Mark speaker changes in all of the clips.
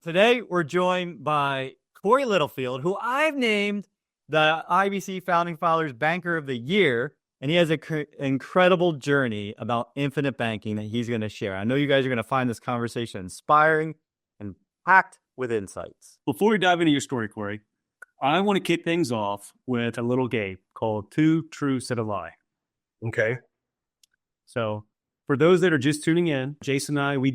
Speaker 1: Today, we're joined by Kory Littlefield, who I've named the IBC Founding Fathers Banker of the Year, and he has an incredible journey about infinite banking that he's going to share. I know you guys are going to find this conversation inspiring and packed with insights.
Speaker 2: Before we dive into your story, Kory, I want to kick things off with a little game called Two Truths and a Lie.
Speaker 3: Okay.
Speaker 2: So for those that are just tuning in, Jason and I, we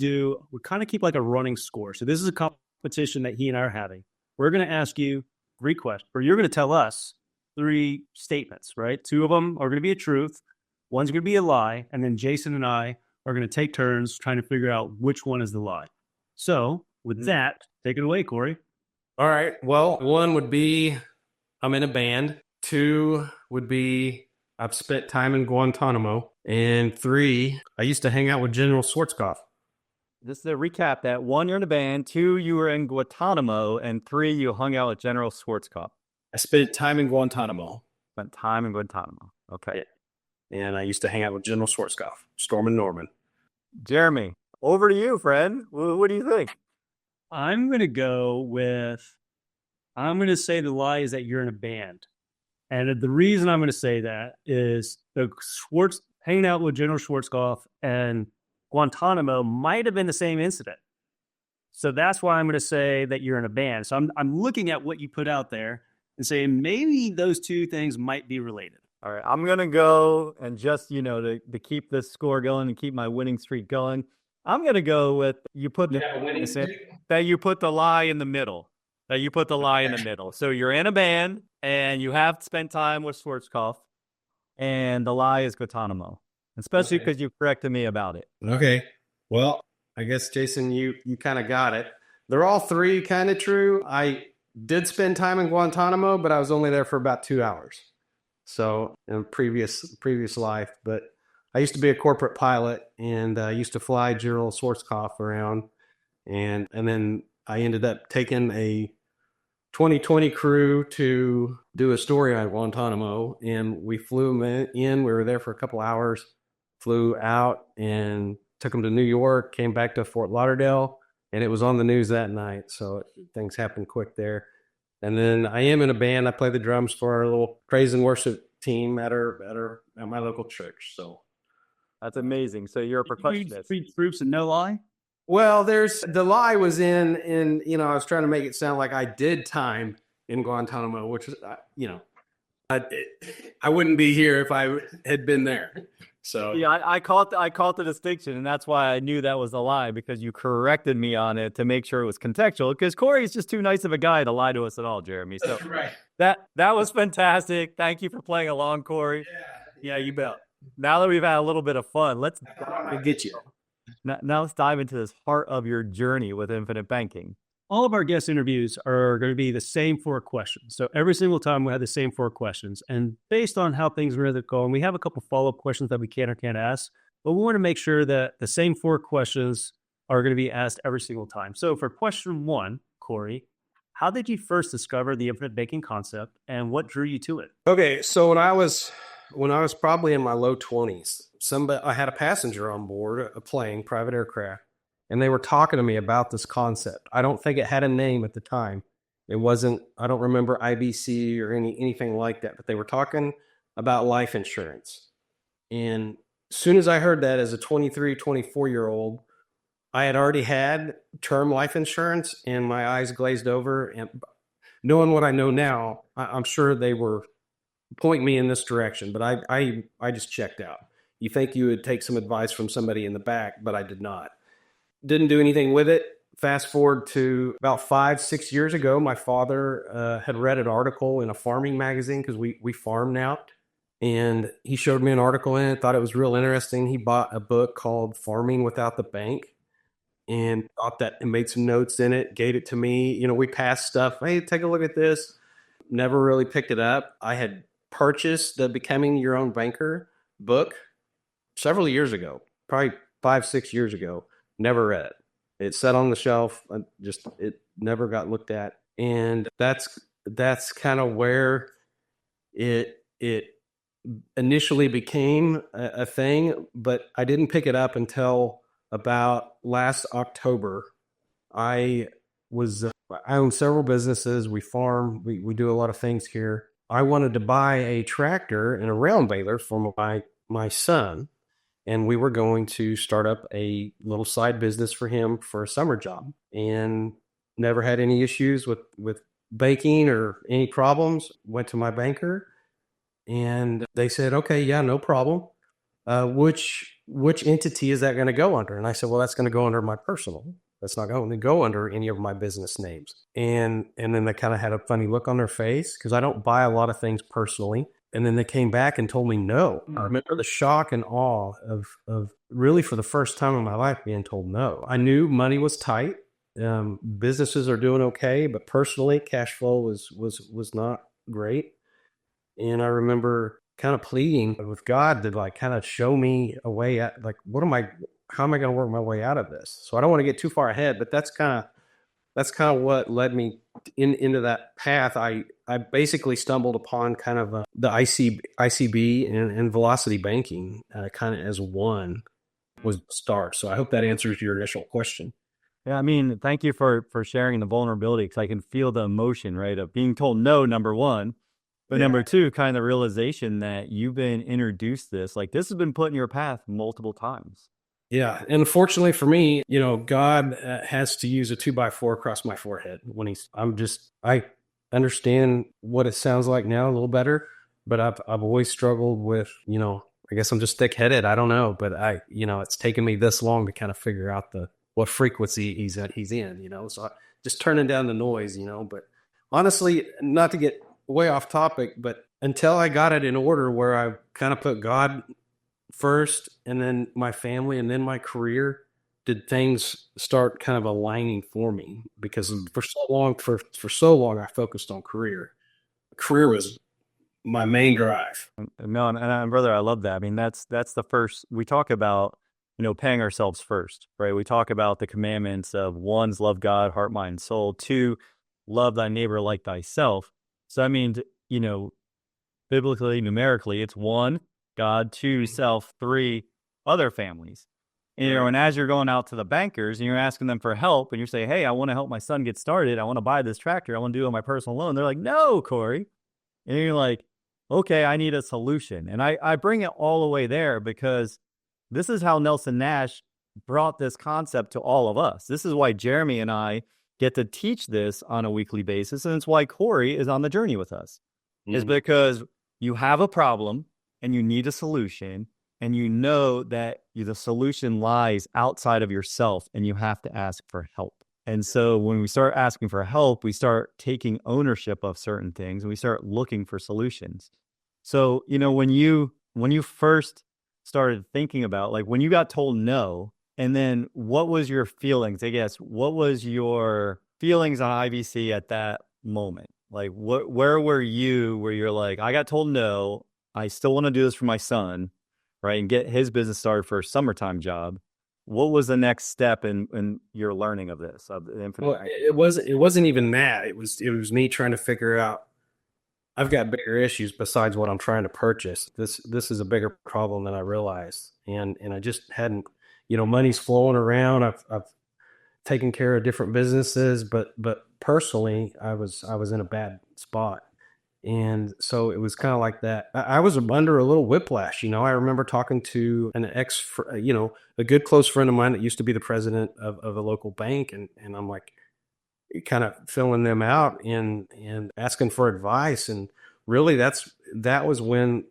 Speaker 2: kind of keep like a running score. So this is a competition that he and I are having. We're going to ask you 3 questions, or you're going to tell us 3 statements, right? 2 of them are going to be a truth. One's going to be a lie. And then Jason and I are going to take turns trying to figure out which one is the lie. So with that, take it away, Kory.
Speaker 3: All right. Well, 1 would be I'm in a band. 2 would be I've spent time in Guantanamo. And 3, I used to hang out with General Schwarzkopf.
Speaker 1: Just to recap that, 1, you're in a band. 2, you were in Guantanamo. And 3, you hung out with General Schwarzkopf.
Speaker 3: I spent time in Guantanamo.
Speaker 1: Spent time in Guantanamo. Okay.
Speaker 3: And I used to hang out with General Schwarzkopf, Stormin' Norman.
Speaker 1: Jeremy, over to you, friend. What do you think?
Speaker 2: I'm going to say the lie is that you're in a band. And the reason I'm going to say that is hanging out with General Schwarzkopf and Guantanamo might have been the same incident. So that's why I'm going to say that you're in a band. So I'm looking at what you put out there and saying maybe those 2 things might be related.
Speaker 1: All right, I'm going to go and just, to keep this score going and keep my winning streak going, I'm going to go with that you put the lie in the middle. So you're in a band and you have spent time with Schwarzkopf, and the lie is Guantanamo, especially because you corrected me about it.
Speaker 3: Okay. Well, I guess, Jason, you kind of got it. They're all 3 kind of true. I did spend time in Guantanamo, but I was only there for about 2 hours. So in a previous life, but I used to be a corporate pilot, and I used to fly General Schwarzkopf around, and then I ended up taking a 2020 crew to do a story on Guantanamo, and we flew them in. We were there for a couple hours, flew out, and took them to New York, came back to Fort Lauderdale, and it was on the news that night. So things happened quick there. And then I am in a band. I play the drums for our little praise and worship team at my local church. So
Speaker 1: that's amazing. So you're a percussionist.
Speaker 2: 3 truths and no lie?
Speaker 3: Well, the lie was in, I was trying to make it sound like I did time in Guantanamo, which is, I wouldn't be here if I had been there. So
Speaker 1: yeah, I caught the distinction, and that's why I knew that was a lie, because you corrected me on it to make sure it was contextual, because Kory is just too nice of a guy to lie to us at all, Jeremy. So
Speaker 3: right.
Speaker 1: That was fantastic. Thank you for playing along, Kory.
Speaker 3: Yeah, you bet.
Speaker 1: Now that we've had a little bit of fun, let's
Speaker 3: get you.
Speaker 1: Now let's dive into this heart of your journey with infinite banking.
Speaker 2: All of our guest interviews are going to be the same 4 questions. So every single time we have the same 4 questions. And based on how things are going, we have a couple follow-up questions that we can or can't ask. But we want to make sure that the same 4 questions are going to be asked every single time. So for question 1, Kory, how did you first discover the infinite banking concept, and what drew you to it?
Speaker 3: Okay, so when I was probably in my low 20s, I had a passenger on board a plane, private aircraft, and they were talking to me about this concept. I don't think it had a name at the time. It wasn't, I don't remember IBC or anything like that, but they were talking about life insurance. And as soon as I heard that as a 23, 24-year-old, I had already had term life insurance, and my eyes glazed over. And knowing what I know now, I'm sure they were pointing me in this direction, but I just checked out. You think you would take some advice from somebody in the back, but I did not. Didn't do anything with it. Fast forward to about 5-6 years ago, my father had read an article in a farming magazine, because we farm now. And he showed me an article in it, thought it was real interesting. He bought a book called Farming Without the Bank, and thought that, and made some notes in it, gave it to me. We passed stuff. Hey, take a look at this. Never really picked it up. I had purchased the Becoming Your Own Banker book several years ago, probably 5-6 years ago. Never read it. It sat on the shelf. It never got looked at. And that's kind of where it initially became a thing, but I didn't pick it up until about last October. I was I own several businesses. We farm. We do a lot of things here. I wanted to buy a tractor and a round baler for my son, and we were going to start up a little side business for him for a summer job, and never had any issues with banking or any problems. Went to my banker, and they said, okay, yeah, no problem. Which entity is that going to go under? And I said, well, that's going to go under my personal. That's not going to go under any of my business names. And then they kind of had a funny look on their face because I don't buy a lot of things personally. And then they came back and told me no. I remember the shock and awe of really for the first time in my life being told no. I knew money was tight. Businesses are doing okay, but personally, cash flow was not great. And I remember kind of pleading with God to like kind of show me a way out, like how am I going to work my way out of this? So I don't want to get too far ahead, but that's kind of what led me into that path. I basically stumbled upon kind of the ICB and velocity banking kind of as one was the start. So I hope that answers your initial question.
Speaker 1: Yeah, I mean, thank you for sharing the vulnerability because I can feel the emotion, right, of being told no, number one. But number two, kind of the realization that you've been introduced this, like this has been put in your path multiple times.
Speaker 3: Yeah. And unfortunately for me, God has to use a 2x4 across my forehead when I understand what it sounds like now a little better, but I've always struggled with, I guess I'm just thick headed. I don't know, but it's taken me this long to kind of figure out what frequency he's in, so just turning down the noise, but honestly, not to get way off topic, but until I got it in order where I kind of put God first and then my family and then my career, did things start kind of aligning for me? Because for so long I focused on career. Career was my main drive.
Speaker 1: No, and brother, I love that. I mean, that's the first. We talk about paying ourselves first, right? We talk about the commandments of one's love God, heart, mind, soul. Two, love thy neighbor like thyself. So, I mean, biblically, numerically, it's one, God, two, self, three, other families. And as you're going out to the bankers and you're asking them for help and you say, hey, I want to help my son get started. I want to buy this tractor. I want to do it on my personal loan. They're like, no, Kory. And you're like, okay, I need a solution. And I bring it all the way there because this is how Nelson Nash brought this concept to all of us. This is why Jeremy and I get to teach this on a weekly basis. And it's why Kory is on the journey with us, is because you have a problem and you need a solution and you know that the solution lies outside of yourself and you have to ask for help. And so when we start asking for help, we start taking ownership of certain things and we start looking for solutions. So, when you first started thinking about, like when you got told no, and then what was your feelings? I guess, what was your feelings on IVC at that moment? Like where were you where you're like, I got told no, I still want to do this for my son, right? And get his business started for a summertime job. What was the next step in your learning of this?
Speaker 3: Well, it wasn't even that. It was me trying to figure out, I've got bigger issues besides what I'm trying to purchase. This is a bigger problem than I realized. And I just hadn't, money's flowing around. I've taken care of different businesses, but personally I was in a bad spot. And so it was kind of like that. I was under a little whiplash. I remember talking to an a good close friend of mine that used to be the president of a local bank. And I'm like, kind of filling them out and asking for advice. And really that was when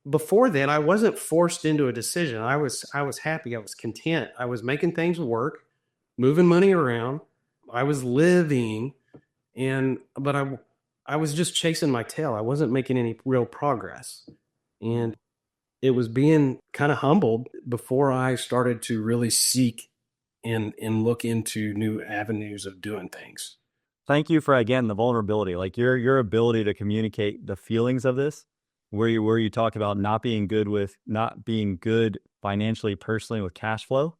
Speaker 3: before then I wasn't forced into a decision. I was happy. I was content. I was making things work, moving money around. I was living but I was just chasing my tail. I wasn't making any real progress. And it was being kind of humbled before I started to really seek and look into new avenues of doing things.
Speaker 1: Thank you for, again, the vulnerability, like your ability to communicate the feelings of this, where you talk about not being good financially, personally with cash flow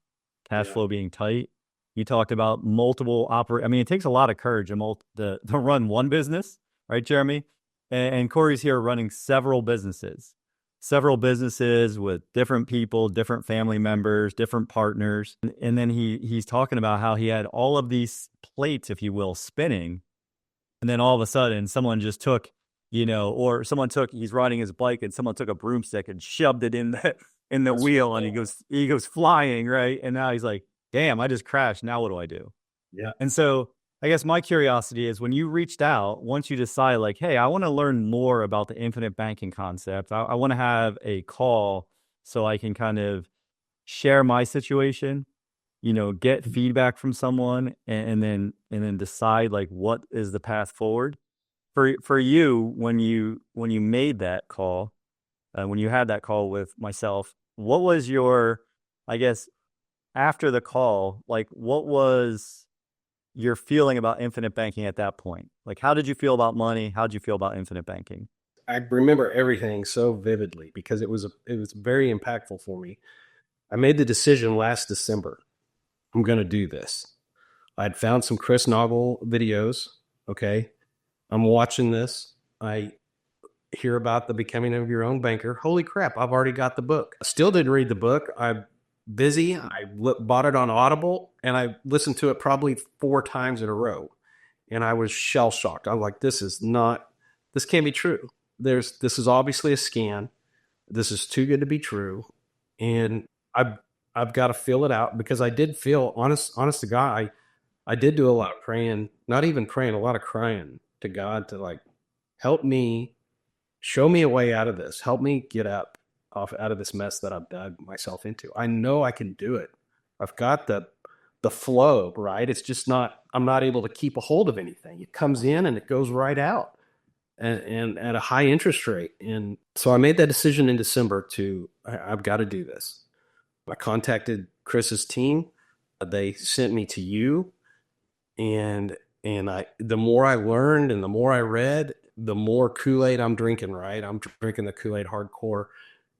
Speaker 1: being tight. You talked about multiple it takes a lot of courage to run one business, right, Jeremy? And Kory's here running several businesses. several businesses with different people, different family members, different partners. And then he's talking about how he had all of these plates, if you will, spinning. And then all of a sudden someone just took, or he's riding his bike and someone took a broomstick and shoved it in the wheel, and he goes flying, right? And now he's like, damn, I just crashed. Now what do I do?
Speaker 2: Yeah.
Speaker 1: And so I guess my curiosity is, when you reached out, once you decide like, hey, I want to learn more about the infinite banking concept, I want to have a call so I can kind of share my situation, get feedback from someone, and then decide like what is the path forward for you. When you made that call, when you had that call with myself, what was your, I guess, after the call, like what was your feeling about infinite banking at that point? Like, how did you feel about money? How did you feel about infinite banking?
Speaker 3: I remember everything so vividly because it was very impactful for me. I made the decision last December. I'm going to do this. I'd found some Chris Noggle videos. Okay. I'm watching this. I hear about the Becoming of Your Own Banker. Holy crap, I've already got the book. I still didn't read the book. I'm busy. I bought it on Audible and I listened to it probably 4 times in a row. And I was shell shocked. I was like, this can't be true. This is obviously a scam. This is too good to be true. And I've got to fill it out, because I did feel, honest to God, I did do a lot of praying, not even praying, a lot of crying to God to like, help me, show me a way out of this. Help me get out of this mess that I've dug myself into. I know I can do it. I've got the flow, right? It's just I'm not able to keep a hold of anything. It comes in and it goes right out, and at a high interest rate. And so I made that decision in December I've got to do this. I contacted Chris's team. They sent me to you, and the more I learned and the more I read, the more Kool-Aid I'm drinking, right? I'm drinking the Kool-Aid hardcore.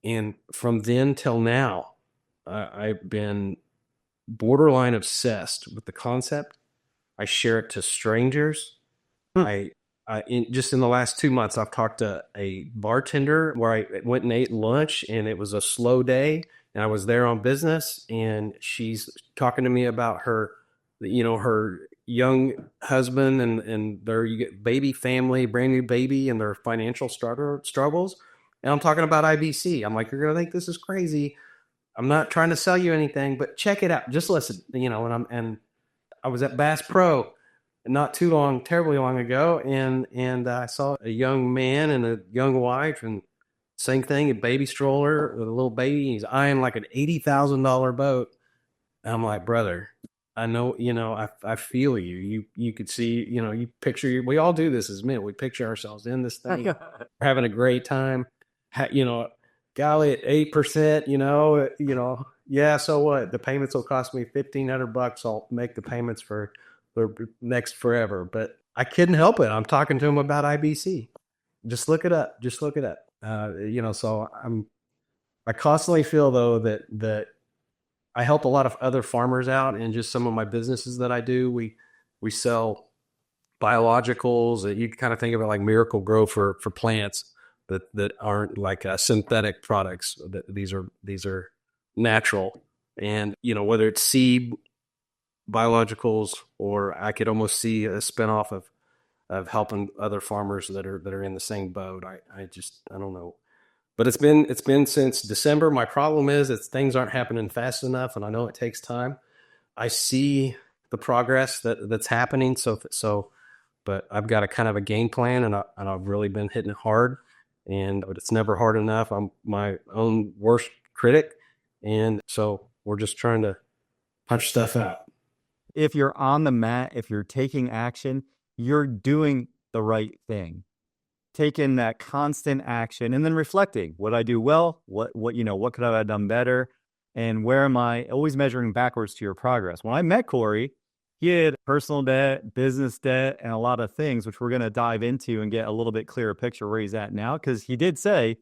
Speaker 3: And from then till now, I've been borderline obsessed with the concept. I share it to strangers. Just in the last 2 months, I've talked to a bartender where I went and ate lunch, and it was a slow day, and I was there on business, and she's talking to me about her young husband and their baby family, brand new baby, and their financial struggles. And I'm talking about IBC. I'm like, you're going to think this is crazy. I'm not trying to sell you anything, but check it out. Just listen, and I was at Bass Pro not terribly long ago. And I saw a young man and a young wife, and same thing, a baby stroller with a little baby. He's eyeing like an $80,000 boat. I'm like, brother, I know, I feel you. You could see, you picture, we all do this as men. We picture ourselves in this thing. We're having a great time. Golly, at 8%, yeah, so what? The payments will cost me $1,500. I'll make the payments for the next forever. But I couldn't help it. I'm talking to him about IBC. Just look it up. So I constantly feel though that I help a lot of other farmers out, and just some of my businesses that I do. We sell biologicals that you can kind of think of it like Miracle Grow for plants that aren't like synthetic products. These are natural, and whether it's seed biologicals, or I could almost see a spinoff of helping other farmers that are in the same boat. I don't know. But it's been since December. My problem is that things aren't happening fast enough, and I know it takes time. I see the progress that's happening. But I've got a kind of a game plan, and I've really been hitting it hard. But it's never hard enough. I'm my own worst critic, and so we're just trying to punch stuff out.
Speaker 1: If you're on the mat, if you're taking action, you're doing the right thing. Taking that constant action and then reflecting, what I do well, what could I have done better, and where am I, always measuring backwards to your progress. When I met Kory, he had personal debt, business debt, and a lot of things, which we're going to dive into and get a little bit clearer picture where he's at now, because he did say,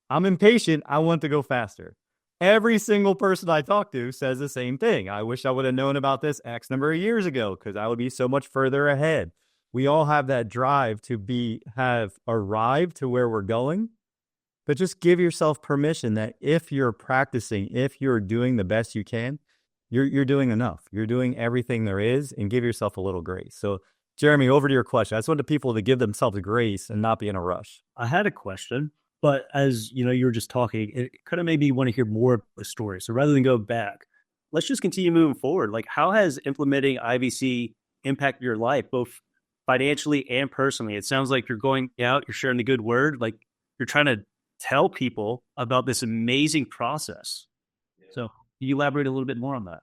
Speaker 1: I'm impatient, I want to go faster. Every single person I talk to says the same thing. I wish I would have known about this X number of years ago, because I would be so much further ahead. We all have that drive to have arrived to where we're going, but just give yourself permission that if you're practicing, if you're doing the best you can, you're doing enough. You're doing everything there is, and give yourself a little grace. So, Jeremy, over to your question. I just want people to give themselves grace and not be in a rush.
Speaker 2: I had a question, but as you know, you were just talking, it kind of made me want to hear more of the story. So rather than go back, let's just continue moving forward. Like, how has implementing IVC impacted your life, both financially and personally? It sounds like you're going out, you're sharing the good word, like you're trying to tell people about this amazing process. So can you elaborate a little bit more on that?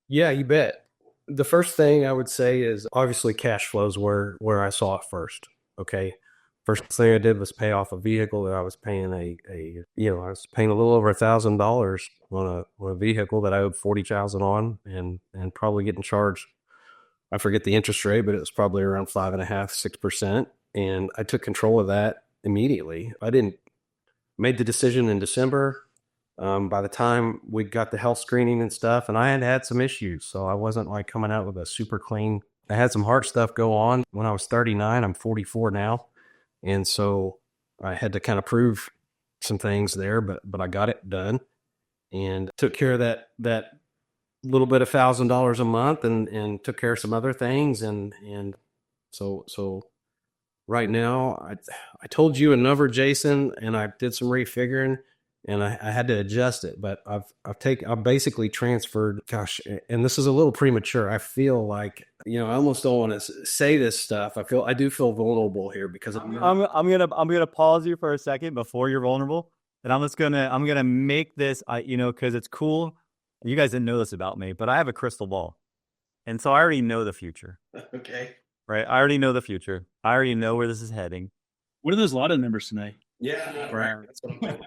Speaker 3: Yeah, you bet. The first thing I would say is obviously cash flows where I saw it first. Okay. First thing I did was pay off a vehicle that I was paying I was paying a little over $1,000 on a vehicle that I owed $40,000 on, and probably getting charged. I forget the interest rate, but it was probably around 5.5%, 6%. And I took control of that immediately. Made the decision in December. By the time we got the health screening and stuff, and I had some issues, so I wasn't like coming out with a super clean. I had some heart stuff go on when I was 39. I'm 44 now. And so I had to kind of prove some things there, but I got it done and took care of that little bit of $1,000 a month, and took care of some other things. And so right now, I told you a number, Jason, and I did some refiguring, and I had to adjust it, but I've basically transferred, gosh, and this is a little premature. I feel like, I almost don't want to say this stuff. I do feel vulnerable here because
Speaker 1: I'm gonna pause you for a second before you're vulnerable. And I'm gonna make this, cause it's cool. You guys didn't know this about me, but I have a crystal ball. And so I already know the future.
Speaker 3: Okay.
Speaker 1: Right. I already know the future. I already know where this is heading.
Speaker 2: What are those lotto numbers tonight?
Speaker 3: Yeah. Right.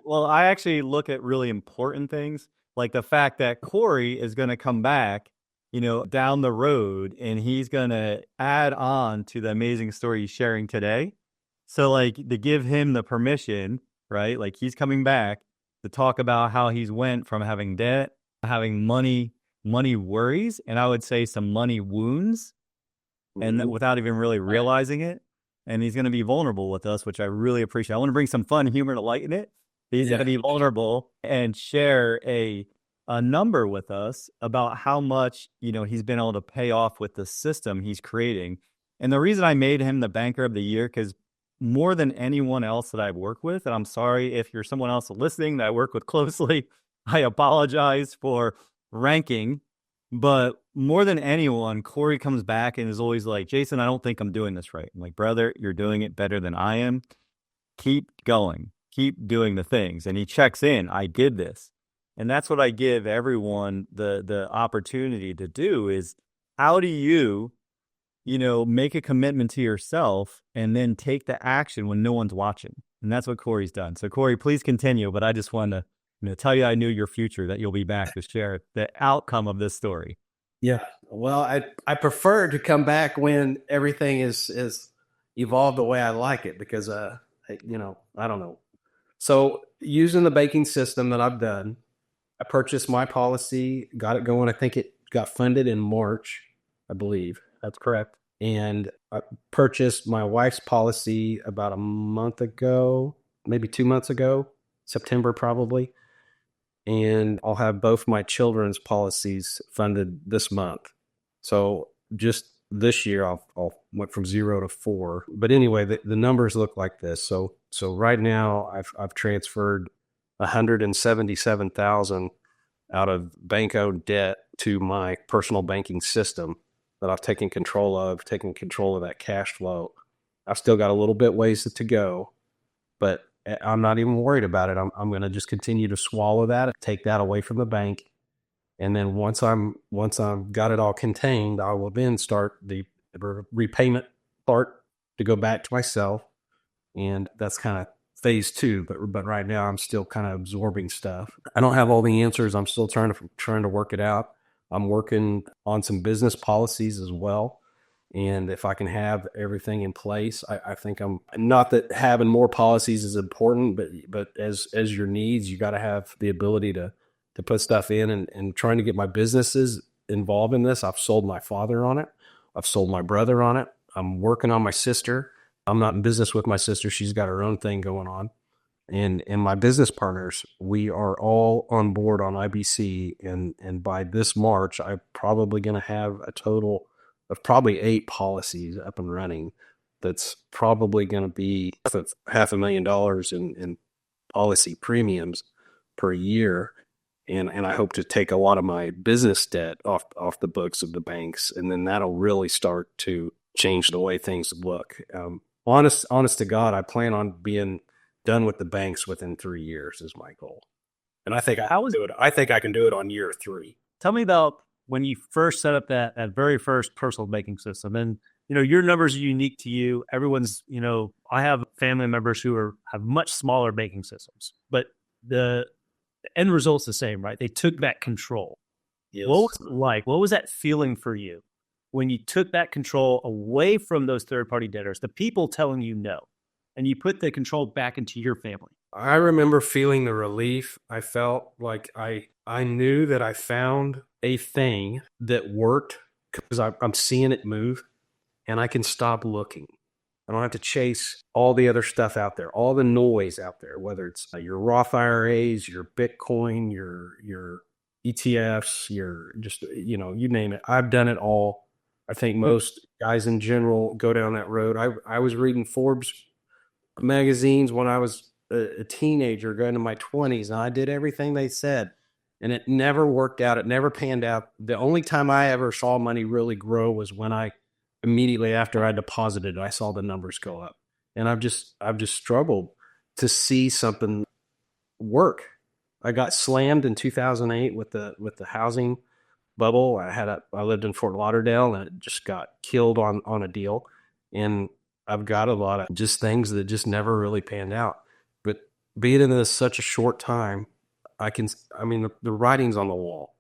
Speaker 1: Well, I actually look at really important things, like the fact that Kory is going to come back, down the road, and he's going to add on to the amazing story he's sharing today. So, like, to give him the permission, right? Like, he's coming back to talk about how he's went from having debt, having money worries, and I would say some money wounds, and without even really realizing it. And he's going to be vulnerable with us, which I really appreciate. I want to bring some fun humor to lighten it. He's going to be vulnerable and share a number with us about how much, he's been able to pay off with the system he's creating. And the reason I made him the banker of the year, because more than anyone else that I've worked with, and I'm sorry if you're someone else listening that I work with closely, I apologize for ranking. But more than anyone, Kory comes back and is always like, Jason, I don't think I'm doing this right. I'm like, brother, you're doing it better than I am. Keep going. Keep doing the things. And he checks in. I did this. And that's what I give everyone the opportunity to do is, how do you, make a commitment to yourself and then take the action when no one's watching? And that's what Kory's done. So, Kory, please continue. But I just wanted to tell you I knew your future, that you'll be back to share the outcome of this story.
Speaker 3: Yeah. Well, I prefer to come back when everything is evolved the way I like it, because, I don't know. So using the banking system that I've done, I purchased my policy, got it going. I think it got funded in March, I believe.
Speaker 1: That's correct.
Speaker 3: And I purchased my wife's policy about a month ago, maybe 2 months ago, September probably. And I'll have both my children's policies funded this month. So just this year, I'll went from 0 to 4. But anyway, the numbers look like this. So right now, I've transferred $177,000 out of bank-owned debt to my personal banking system that I've taken control of that cash flow. I've still got a little bit ways to go, but I'm not even worried about it. I'm going to just continue to swallow that, take that away from the bank. And then once I've got it all contained, I will then start the repayment part to go back to myself. And that's kind of phase 2. But right now I'm still kind of absorbing stuff. I don't have all the answers. I'm still trying to work it out. I'm working on some business policies as well. And if I can have everything in place, I think I'm not that having more policies is important, but as your needs, you got to have the ability to put stuff in, and trying to get my businesses involved in this. I've sold my father on it. I've sold my brother on it. I'm working on my sister. I'm not in business with my sister. She's got her own thing going on. and my business partners, we are all on board on IBC. And by this March, I'm probably going to have a total of probably 8 policies up and running. That's probably going to be $500,000 in policy premiums per year. And I hope to take a lot of my business debt off the books of the banks. And then that'll really start to change the way things look. Honest to God, I plan on being done with the banks within 3 years is my goal. And I think I think I can do it on year 3.
Speaker 2: Tell me about when you first set up that very first personal banking system. And, your numbers are unique to you. Everyone's, I have family members who have much smaller banking systems, but the end result's the same, right? They took back control. Yes. What was it like? What was that feeling for you when you took that control away from those third-party debtors, the people telling you no, and you put the control back into your family?
Speaker 3: I remember feeling the relief. I felt like I knew that I found a thing that worked because I'm seeing it move, and I can stop looking. I don't have to chase all the other stuff out there, all the noise out there, whether it's your Roth IRAs, your Bitcoin, your ETFs, your just, you name it. I've done it all. I think most guys in general go down that road. I was reading Forbes magazines when I was a teenager going to my 20s, and I did everything they said, and it never worked out. It never panned out. The only time I ever saw money really grow was when immediately after I deposited, I saw the numbers go up, and I've just struggled to see something work. I got slammed in 2008 with the housing bubble. I lived in Fort Lauderdale, and it just got killed on a deal. And I've got a lot of just things that just never really panned out. But being in this such a short time, the writing's on the wall.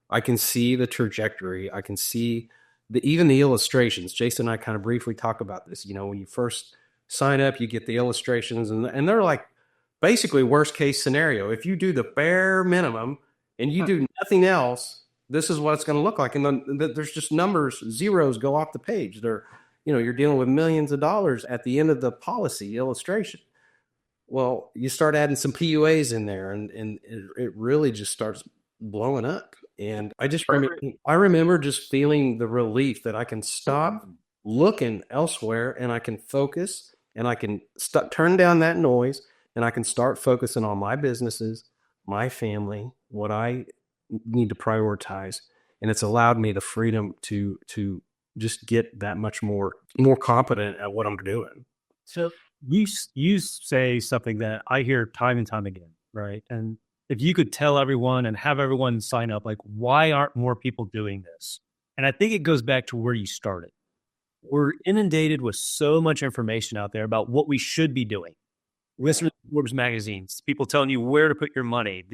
Speaker 3: I can see the trajectory. I can see even the illustrations. Jason and I kind of briefly talk about this. When you first sign up, you get the illustrations, and they're like basically worst case scenario. If you do the bare minimum and you do nothing else, this is what it's going to look like. And then there's just numbers, zeros go off the page. You're dealing with millions of dollars at the end of the policy illustration. Well, you start adding some PUAs in there, and it really just starts blowing up. And I remember just feeling the relief that I can stop looking elsewhere, and I can focus, and I can turn down that noise, and I can start focusing on my businesses, my family, what I need to prioritize. And it's allowed me the freedom to just get that much more competent at what I'm doing.
Speaker 2: So you say something that I hear time and time again, right? And if you could tell everyone and have everyone sign up, like, why aren't more people doing this? And I think it goes back to where you started. We're inundated with so much information out there about what we should be doing. Listening to Forbes magazines, people telling you where to put your money.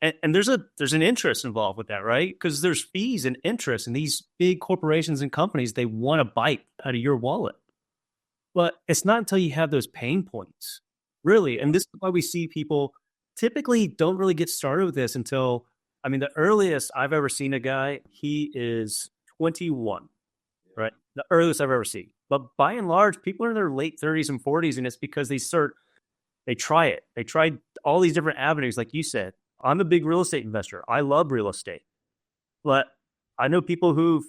Speaker 2: And there's an interest involved with that, right? Because there's fees and interest, and these big corporations and companies, they want to bite out of your wallet. But it's not until you have those pain points, really. And this is why we see people typically don't really get started with this until, the earliest I've ever seen a guy, he is 21, right? The earliest I've ever seen. But by and large, people are in their late 30s and 40s, and it's because they try it. They tried all these different avenues, like you said. I'm a big real estate investor. I love real estate. But I know people who've,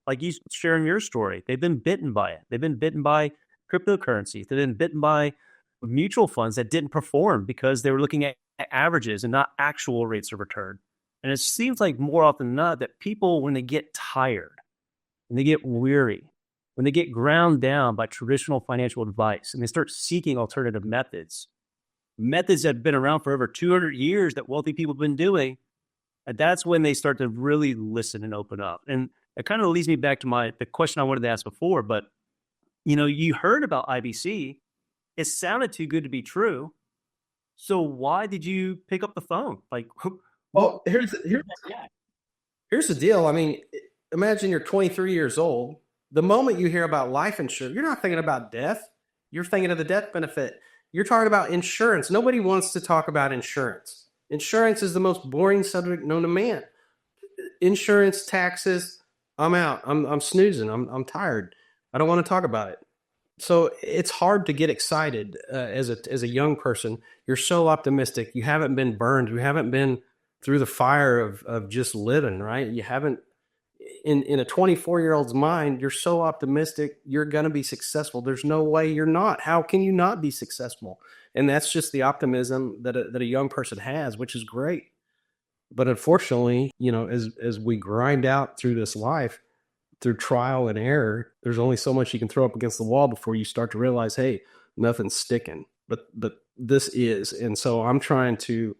Speaker 2: like you sharing your story, they've been bitten by it. They've been bitten by cryptocurrencies. They've been bitten by mutual funds that didn't perform because they were looking at averages and not actual rates of return. And it seems like more often than not that people, when they get tired, when they get weary, when they get ground down by traditional financial advice and they start seeking alternative methods that have been around for over 200 years that wealthy people have been doing, and that's when they start to really listen and open up. And it kind of leads me back to the question I wanted to ask before, but you heard about IBC. It sounded too good to be true. So why did you pick up the phone?
Speaker 3: Well, here's the deal. Imagine you're 23 years old. The moment you hear about life insurance, you're not thinking about death. You're thinking of the death benefit. You're talking about insurance. Nobody wants to talk about insurance. Insurance is the most boring subject known to man. Insurance, taxes, I'm out. I'm snoozing. I'm tired. I don't want to talk about it. So it's hard to get excited as a young person. You're so optimistic. You haven't been burned. You haven't been through the fire of just living, right? You haven't in a 24-year-old's mind. You're so optimistic. You're going to be successful. There's no way you're not. How can you not be successful? And that's just the optimism that a young person has, which is great. But unfortunately, as we grind out through this life, through trial and error, there's only so much you can throw up against the wall before you start to realize, hey, nothing's sticking. But this is. And so I'm trying to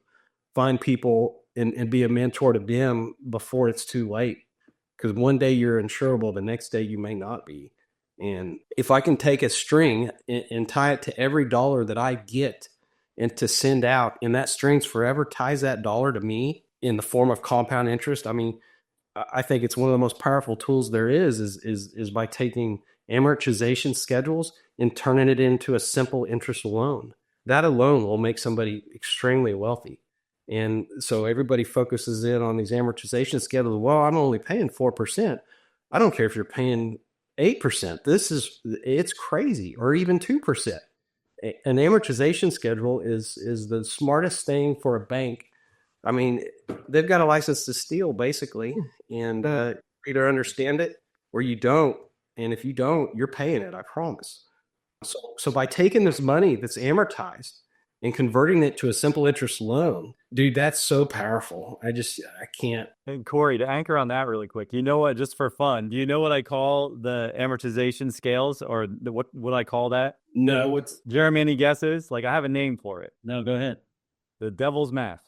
Speaker 3: find people and be a mentor to them before it's too late. Because one day you're insurable, the next day you may not be. And if I can take a string and tie it to every dollar that I get and to send out, and that string's forever ties that dollar to me in the form of compound interest, I mean, I think it's one of the most powerful tools there is by taking amortization schedules and turning it into a simple interest loan. That alone will make somebody extremely wealthy. And so everybody focuses in on these amortization schedules. Well, I'm only paying 4%. I don't care if you're paying 8%. It's crazy, or even 2%. An amortization schedule is the smartest thing for a bank. I mean, they've got a license to steal, basically, and you either understand it or you don't. And if you don't, you're paying it, I promise. So by taking this money that's amortized and converting it to a simple interest loan, dude, that's so powerful. I can't.
Speaker 1: And Kory, to anchor on that really quick, you know what, just for fun, do you know what I call the amortization scales, or what I call that?
Speaker 3: No, it's
Speaker 1: Jeremy, any guesses? Like, I have a name for it.
Speaker 2: No, go ahead.
Speaker 1: The devil's math.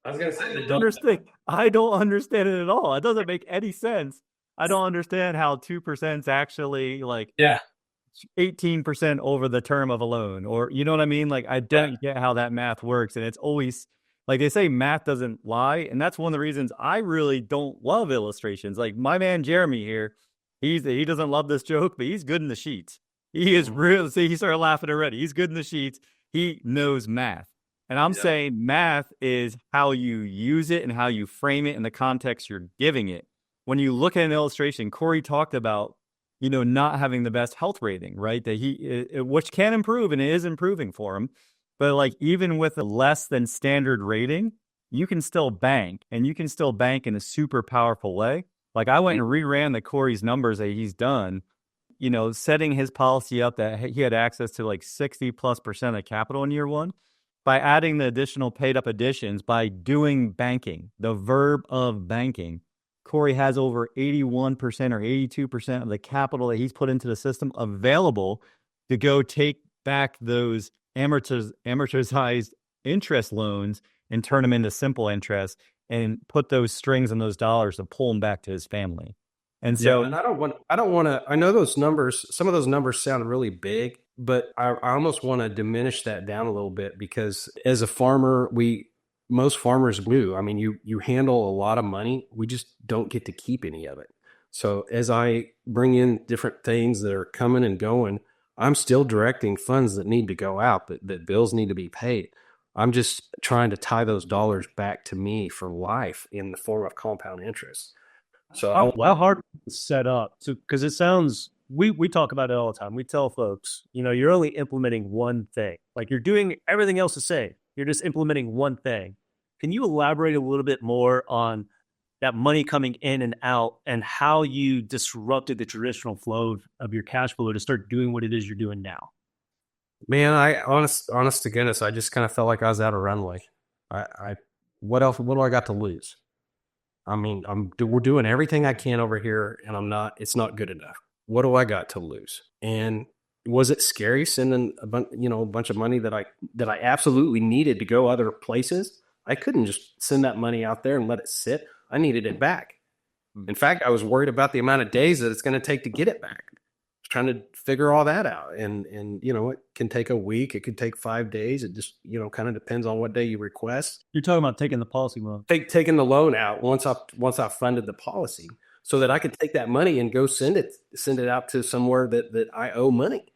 Speaker 3: I was going to say,
Speaker 1: I don't understand it at all. It doesn't make any sense. I don't understand how 2% is actually like 18% over the term of a loan, or you know what I mean? Like, I don't get how that math works. And it's always like they say math doesn't lie. And that's one of the reasons I really don't love illustrations. Like my man Jeremy here, he doesn't love this joke, but he's good in the sheets. He is real. See, he started laughing already. He's good in the sheets. He knows math. And I'm saying math is how you use it and how you frame it in the context you're giving it. When you look at an illustration, Kory talked about, not having the best health rating, right? That which can improve, and it is improving for him. But like, even with a less than standard rating, you can still bank, and you can still bank in a super powerful way. Like, I went and reran the Kory's numbers that he's done, setting his policy up that he had access to like 60+% of capital in year one. By adding the additional paid up additions, by doing banking, the verb of banking, Kory has over 81% or 82% of the capital that he's put into the system available to go take back those amortized interest loans and turn them into simple interest and put those strings and those dollars to pull them back to his family. And so,
Speaker 3: and I don't want to, I know those numbers, some of those numbers sound really big, but I almost want to diminish that down a little bit, because as a farmer, most farmers do. I mean, you handle a lot of money. We just don't get to keep any of it. So as I bring in different things that are coming and going, I'm still directing funds that need to go out, that bills need to be paid. I'm just trying to tie those dollars back to me for life in the form of compound interest. So
Speaker 2: how hard to set up? So, because it sounds, we talk about it all the time. We tell folks, you're only implementing one thing. Like, you're doing everything else the same. You're just implementing one thing. Can you elaborate a little bit more on that money coming in and out, and how you disrupted the traditional flow of your cash flow to start doing what it is you're doing now?
Speaker 3: Man, honest to goodness, I just kind of felt like I was out of runway. What else? What do I got to lose? I mean, we're doing everything I can over here, and it's not good enough. What do I got to lose? And was it scary sending a bunch of money that I absolutely needed to go other places? I couldn't just send that money out there and let it sit. I needed it back. In fact, I was worried about the amount of days that it's going to take to get it back. I was trying to figure all that out. And it can take a week. It could take 5 days. It just, kind of depends on what day you request.
Speaker 2: You're talking about taking the policy loan.
Speaker 3: Taking the loan out once I funded the policy, so that I could take that money and go send it out to somewhere that I owe money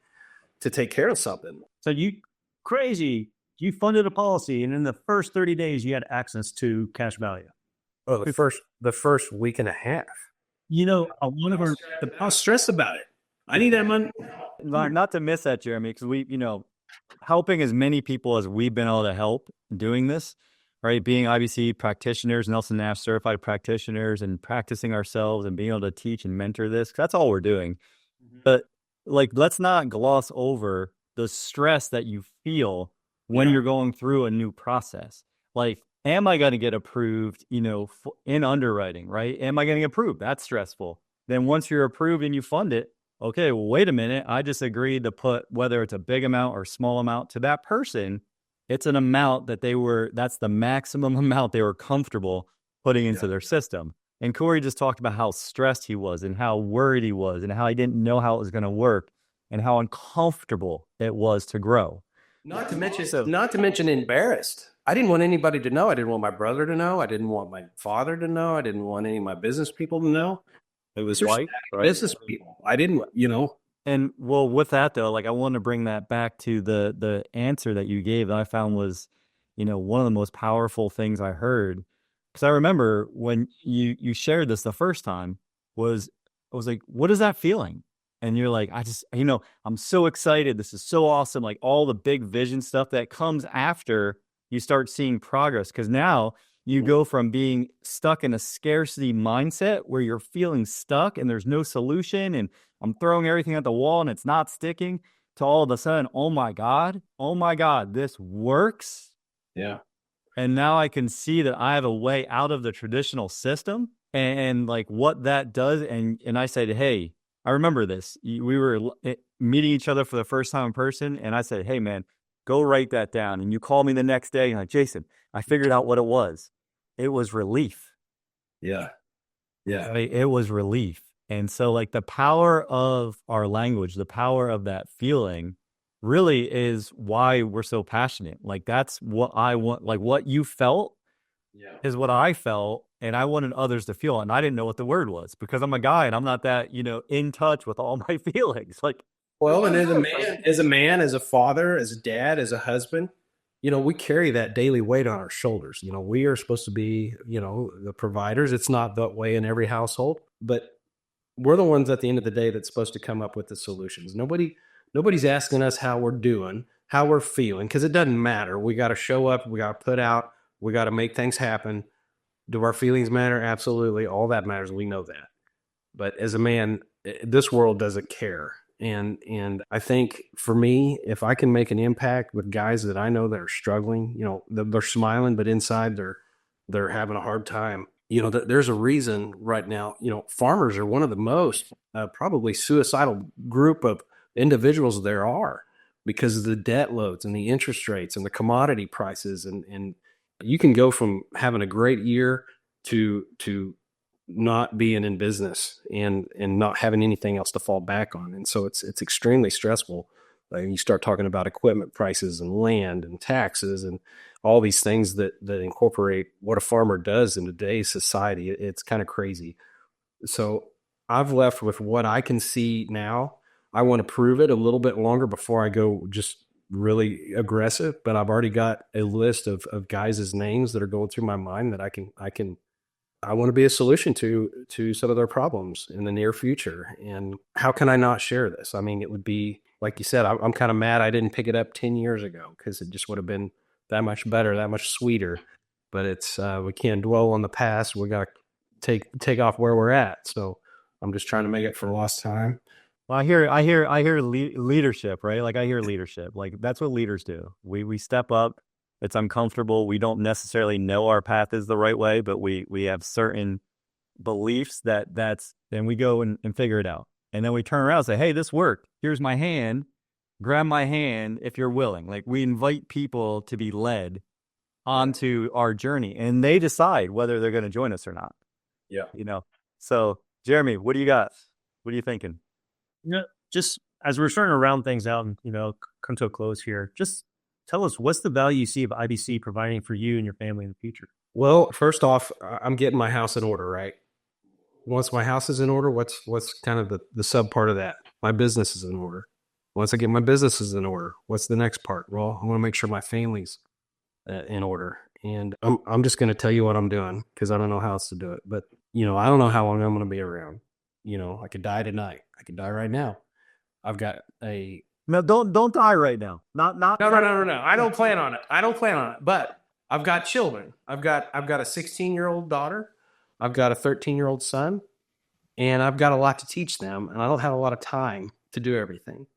Speaker 3: to take care of something.
Speaker 2: So you funded a policy, and in the first 30 days you had access to cash value.
Speaker 3: Oh, the first week and a half.
Speaker 2: I was stressed about it. I need that money.
Speaker 1: Not to miss that, Jeremy, because we, helping as many people as we've been able to help doing this, right? Being IBC practitioners, Nelson Nash certified practitioners, and practicing ourselves and being able to teach and mentor this. That's all we're doing. But like, let's not gloss over the stress that you feel when you're going through a new process. Like, am I going to get approved, in underwriting, right? Am I going to get approved? That's stressful. Then once you're approved and you fund it, okay, well, wait a minute. I just agreed to put, whether it's a big amount or small amount to that person, it's an amount that that's the maximum amount they were comfortable putting into their system. And Kory just talked about how stressed he was and how worried he was and how he didn't know how it was going to work and how uncomfortable it was to grow.
Speaker 3: Not to mention embarrassed. I didn't want anybody to know. I didn't want my brother to know. I didn't want my father to know. I didn't want any of my business people to know.
Speaker 1: It was white, right?
Speaker 3: Business people. I didn't,
Speaker 1: And well, with that though, like I want to bring that back to the answer that you gave that I found was, one of the most powerful things I heard. Because I remember when you shared this the first time I was like, what is that feeling? And you're like, I just, I'm so excited. This is so awesome. Like all the big vision stuff that comes after you start seeing progress. Because now you go from being stuck in a scarcity mindset where you're feeling stuck and there's no solution and I'm throwing everything at the wall and it's not sticking, to all of a sudden, oh my God, this works.
Speaker 3: Yeah.
Speaker 1: And now I can see that I have a way out of the traditional system and like what that does. And I said, hey, I remember this. We were meeting each other for the first time in person. And I said, hey man, go write that down. And you called me the next day and like, Jason, I figured out what it was. It was relief.
Speaker 3: Yeah. Yeah.
Speaker 1: It was relief. And so like the power of our language, the power of that feeling really is why we're so passionate. Like that's what I want. Like what you felt is what I felt. And I wanted others to feel. And I didn't know what the word was because I'm a guy and I'm not that, in touch with all my feelings. Like,
Speaker 3: well, and as a man, as a father, as a dad, as a husband, we carry that daily weight on our shoulders. We are supposed to be, the providers. It's not that way in every household, but we're the ones at the end of the day that's supposed to come up with the solutions. Nobody's asking us how we're doing, how we're feeling, because it doesn't matter. We got to show up. We got to put out. We got to make things happen. Do our feelings matter? Absolutely. All that matters. We know that. But as a man, this world doesn't care. And I think for me, if I can make an impact with guys that I know that are struggling, they're smiling, but inside they're having a hard time. There's a reason right now, farmers are one of the most probably suicidal group of individuals there are because of the debt loads and the interest rates and the commodity prices. And you can go from having a great year to not being in business and not having anything else to fall back on. And so it's extremely stressful. Like you start talking about equipment prices and land and taxes and all these things that incorporate what a farmer does in today's society. It's kind of crazy. So I've left with what I can see now. I want to prove it a little bit longer before I go just really aggressive, but I've already got a list of guys' names that are going through my mind that I want to be a solution to some of their problems in the near future. And how can I not share this? I mean, it would be, like you said, I'm kind of mad I didn't pick it up 10 years ago because it just would have been that much better, that much sweeter. But it's we can't dwell on the past. We got to take off where we're at. So I'm just trying to make it for lost time.
Speaker 1: Well, I hear leadership, right? Like I hear leadership. Like that's what leaders do. We step up. It's uncomfortable. We don't necessarily know our path is the right way, but we have certain beliefs then we go and figure it out. And then we turn around and say, hey, this worked. Here's my hand. Grab my hand if you're willing. Like we invite people to be led onto our journey and they decide whether they're going to join us or not.
Speaker 3: Yeah.
Speaker 1: So Jeremy, what do you got? What are you thinking?
Speaker 2: Just as we're starting to round things out and, come to a close here, just tell us what's the value you see of IBC providing for you and your family in the future?
Speaker 3: Well, first off, I'm getting my house in order, right? Once my house is in order, what's kind of the sub part of that? My business is in order. Once I get my businesses in order, what's the next part? Well, I want to make sure my family's in order. And I'm just going to tell you what I'm doing because I don't know how else to do it. But, I don't know how long I'm going to be around. I could die tonight. I could die right now. I've got a
Speaker 1: No, don't die right now. Not
Speaker 3: no. I don't plan on it. But I've got children. I've got a 16-year-old daughter. I've got a 13-year-old son, and I've got a lot to teach them, and I don't have a lot of time to do everything.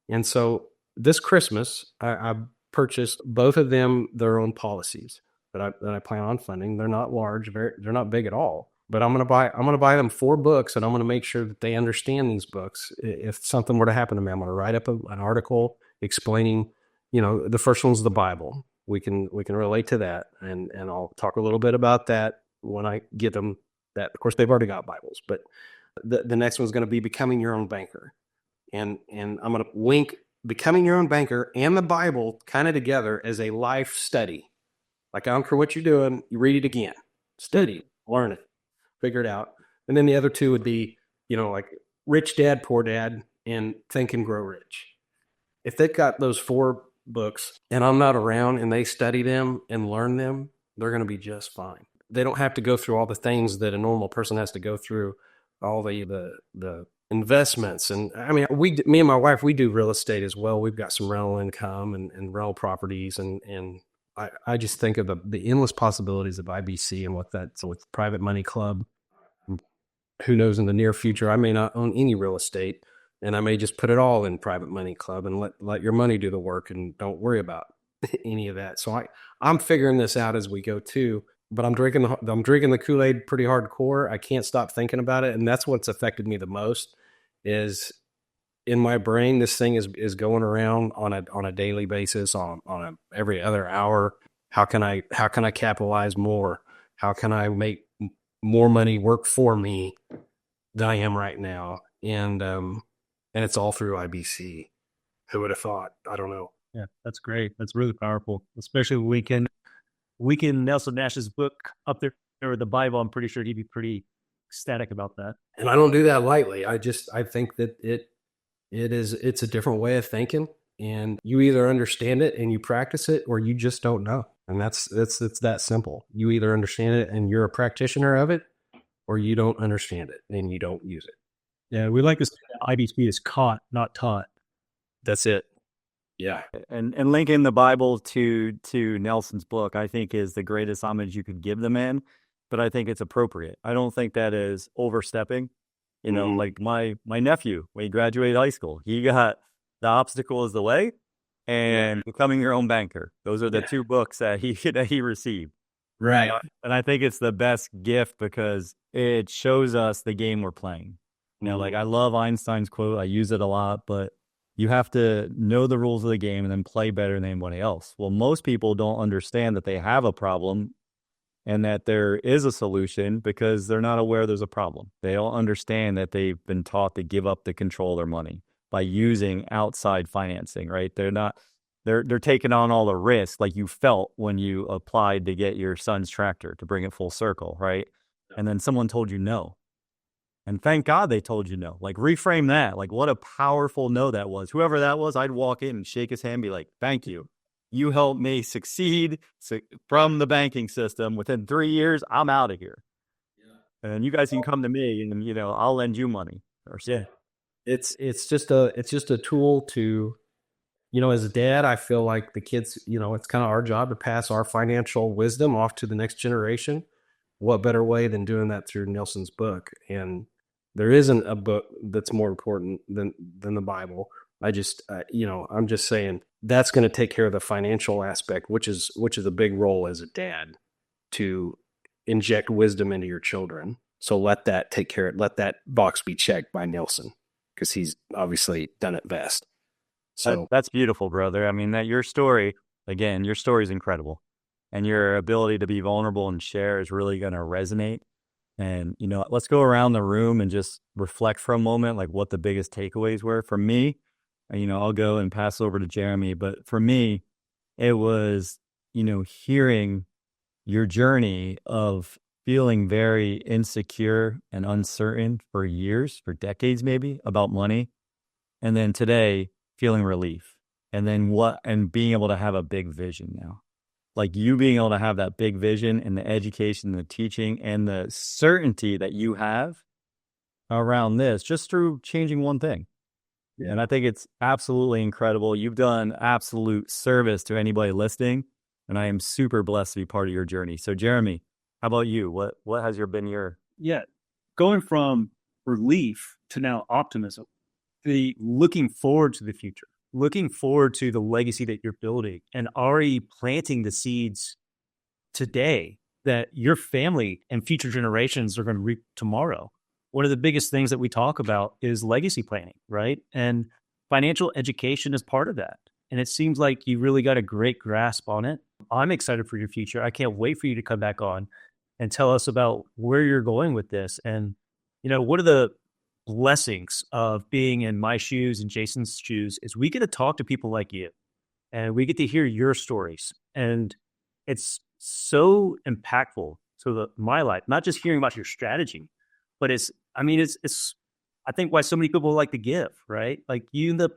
Speaker 3: And so this Christmas, I purchased both of them their own policies that I plan on funding. They're not large, they're not big at all. But I'm gonna buy them 4 books, and I'm gonna make sure that they understand these books. If something were to happen to me, I'm gonna write up an article explaining, the first one's the Bible. We can relate to that, and I'll talk a little bit about that when I get them that. Of course, they've already got Bibles, but the next one's going to be Becoming Your Own Banker, and I'm going to link Becoming Your Own Banker and the Bible kind of together as a life study. Like, I don't care what you're doing, you read it again, study, learn it, figure it out. And then the other 2 would be, like Rich Dad, Poor Dad, and Think and Grow Rich. If they've got those 4 books and I'm not around and they study them and learn them, they're going to be just fine. They don't have to go through all the things that a normal person has to go through, all the investments. And I mean, me and my wife, we do real estate as well. We've got some rental income and rental properties. And I just think of the endless possibilities of IBC and what that's with Private Money Club. Who knows, in the near future, I may not own any real estate, and I may just put it all in Private Money Club and let your money do the work and don't worry about any of that. So I'm figuring this out as we go too. But I'm drinking the Kool-Aid pretty hardcore. I can't stop thinking about it, and that's what's affected me the most. Is in my brain, this thing is going around on a daily basis, on a every other hour. How can I capitalize more? How can I make more money work for me than I am right now? And it's all through IBC. Who would have thought? I don't know.
Speaker 2: Yeah, that's great. That's really powerful, especially when we can Nelson Nash's book up there with the Bible. I'm pretty sure he'd be pretty ecstatic about that.
Speaker 3: And I don't do that lightly. I think that it's a different way of thinking, and you either understand it and you practice it, or you just don't know. And it's that simple. You either understand it and you're a practitioner of it, or you don't understand it and you don't use it.
Speaker 2: Yeah, we like to say that IBC is caught, not taught.
Speaker 3: That's it. Yeah.
Speaker 1: And linking the Bible to Nelson's book, I think, is the greatest homage you could give the man, but I think it's appropriate. I don't think that is overstepping. Like my nephew, when he graduated high school, he got The Obstacle is the Way and Becoming Your Own Banker. Those are the 2 books that he received.
Speaker 3: Right.
Speaker 1: And I think it's the best gift because it shows us the game we're playing. Like, I love Einstein's quote. I use it a lot, but you have to know the rules of the game and then play better than anybody else. Well, most people don't understand that they have a problem and that there is a solution because they're not aware there's a problem. They don't understand that they've been taught to give up the control of their money by using outside financing, right? They're taking on all the risk, like you felt when you applied to get your son's tractor, to bring it full circle, right? And then someone told you no. And thank God they told you no. Like, reframe that. Like, what a powerful no that was. Whoever that was, I'd walk in and shake his hand and be like, thank you. You helped me succeed from the banking system. Within 3 years, I'm out of here. Yeah. And you guys can come to me and, I'll lend you money.
Speaker 3: It's just a tool to, as a dad, I feel like the kids, it's kind of our job to pass our financial wisdom off to the next generation. What better way than doing that through Nelson's book? And there isn't a book that's more important than the Bible. I'm just saying that's going to take care of the financial aspect, which is a big role as a dad, to inject wisdom into your children. So let that take care of, let that box be checked by Nelson, because he's obviously done it best. So
Speaker 1: that's beautiful, brother. I mean, your story is incredible, and your ability to be vulnerable and share is really going to resonate. And, let's go around the room and just reflect for a moment, like what the biggest takeaways were. For me, I'll go and pass over to Jeremy, but for me, it was, hearing your journey of feeling very insecure and uncertain for years, for decades maybe, about money. And then today, feeling relief. And then and being able to have a big vision now. Like, you being able to have that big vision and the education, the teaching, and the certainty that you have around this just through changing one thing. And I think it's absolutely incredible. You've done absolute service to anybody listening, and I am super blessed to be part of your journey. So, Jeremy, how about you? What has been your
Speaker 2: going from relief to now optimism, the looking forward to the future, looking forward to the legacy that you're building, and already planting the seeds today that your family and future generations are going to reap tomorrow. One of the biggest things that we talk about is legacy planning, right? And financial education is part of that. And it seems like you really got a great grasp on it. I'm excited for your future. I can't wait for you to come back on and tell us about where you're going with this. And, what are the blessings of being in my shoes and Jason's shoes is we get to talk to people like you and we get to hear your stories. And it's so impactful to my life, not just hearing about your strategy, but it's I think why so many people like to give, right? Like you end up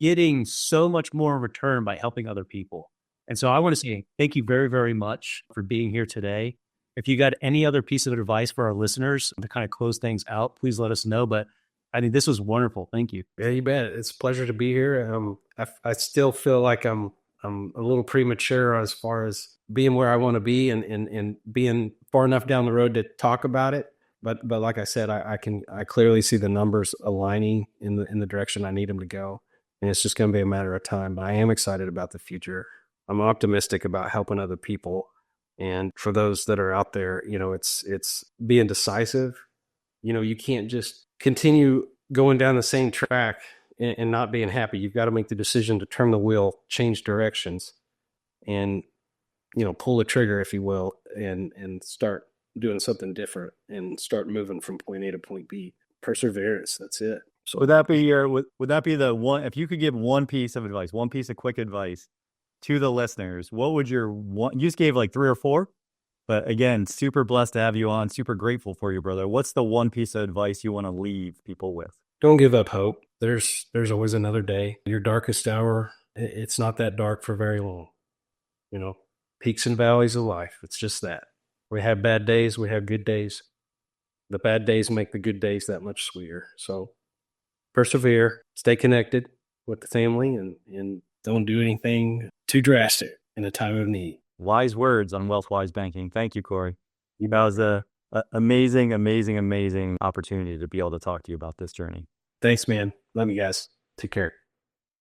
Speaker 2: getting so much more in return by helping other people. And so I want to say thank you very, very much for being here today. If you got any other piece of advice for our listeners to kind of close things out, please let us know. But I think this was wonderful. Thank you.
Speaker 3: Yeah, you bet. It's a pleasure to be here. I still feel like I'm a little premature as far as being where I want to be and being far enough down the road to talk about it. But like I said, I clearly see the numbers aligning in the direction I need them to go. And it's just going to be a matter of time. But I am excited about the future. I'm optimistic about helping other people. And for those that are out there, it's being decisive. You can't just continue going down the same track and not being happy. You've got to make the decision to turn the wheel, change directions, and, pull the trigger, if you will, and start doing something different and start moving from point A to point B. Perseverance. That's it.
Speaker 1: So would that be the one, if you could give one piece of advice, one piece of quick advice to the listeners, what would your one, you just gave like 3 or 4, but again, super blessed to have you on, super grateful for you, brother. What's the one piece of advice you want to leave people with?
Speaker 3: Don't give up hope. There's always another day. Your darkest hour, it's not that dark for very long. Peaks and valleys of life. It's just that. We have bad days. We have good days. The bad days make the good days that much sweeter. So persevere, stay connected with the family, and don't do anything too drastic in a time of need.
Speaker 1: Wise words on WealthWise Banking. Thank you, Kory. That was a amazing, amazing, amazing opportunity to be able to talk to you about this journey.
Speaker 3: Thanks, man. Love you guys. Take care.